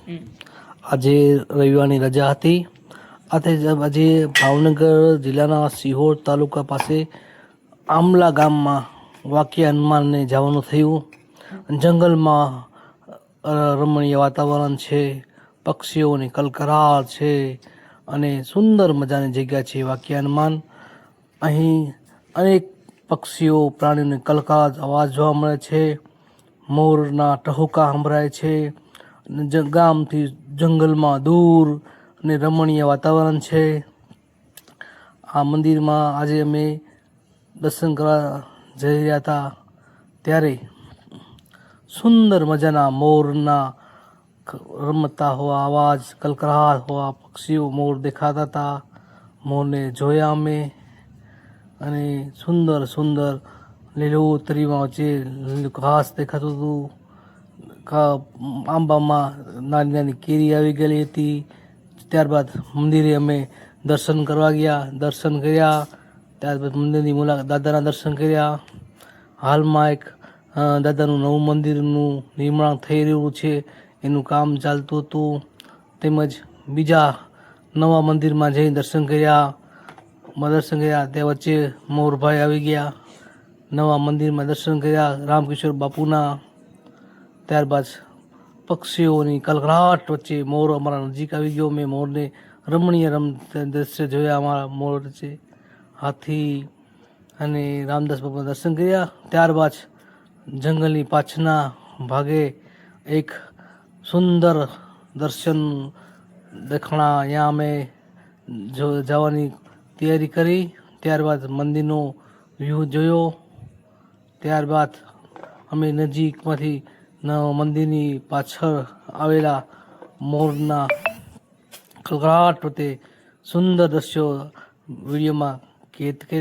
આજે રવિવારની રજા હતી. આજે ભાવનગર જિલ્લાના સિહોર તાલુકા પાસે આમલા ગામમાં વાક્ય હનુમાનને જવાનું થયું. જંગલમાં રમણીય વાતાવરણ છે, પક્ષીઓની કલકરાટ છે અને સુંદર મજાની જગ્યા છે વાક્ય હનુમાન. અહીં અનેક પક્ષીઓ પ્રાણીઓની કલકલાટ અવાજ જોવા મળે છે, મોરના ટહુકા સંભળાય છે. ગામથી જંગલમાં દૂર અને રમણીય વાતાવરણ છે. આ મંદિરમાં આજે અમે દર્શન કરવા જઈ રહ્યા હતા ત્યારે સુંદર મજાના મોરના રમતા હોવા અવાજ, કલકલાટ હોવા પક્ષીઓ મોર દેખાતા હતા. મોરને જોયા અમે અને સુંદર સુંદર લીલોતરીમાં વચ્ચે ઘાસ દેખાતું હતું. આંબામાં નાની નાની કેરી આવી ગયેલી હતી. ત્યારબાદ મંદિરે અમે દર્શન કરવા ગયા, દર્શન કર્યા. ત્યારબાદ મંદિરની મુલાકાત, દાદાના દર્શન કર્યા. હાલમાં એક દાદાનું નવું મંદિરનું નિર્માણ થઈ રહ્યું છે, એનું કામ ચાલતું હતું. તેમજ બીજા નવા મંદિરમાં જઈ દર્શન કર્યા. તે વચ્ચે મોરભાઈ આવી ગયા. નવા મંદિરમાં દર્શન કર્યા રામકિશોર બાપુના. ત્યારબાદ પક્ષીઓની કલકલાટ વચ્ચે મોર અમારા નજીક આવી ગયો. મેં મોરને રમણીય દ્રશ્ય જોયા. અમારા મોર વચ્ચે હાથી અને રામદાસ બાપુના દર્શન કર્યા. ત્યારબાદ જંગલની પાછળના ભાગે એક સુંદર દર્શન દેખાણા. અહીંયા અમે જવાની તૈયારી કરી. ત્યારબાદ મંદિરનો વ્યૂ જોયો. ત્યારબાદ અમે નજીકમાંથી મંદિરની પાછળ આવેલા મોરના કલકલાટ વચ્ચે સુંદર દ્રશ્યો વિડીયોમાં કેદ કર્યા.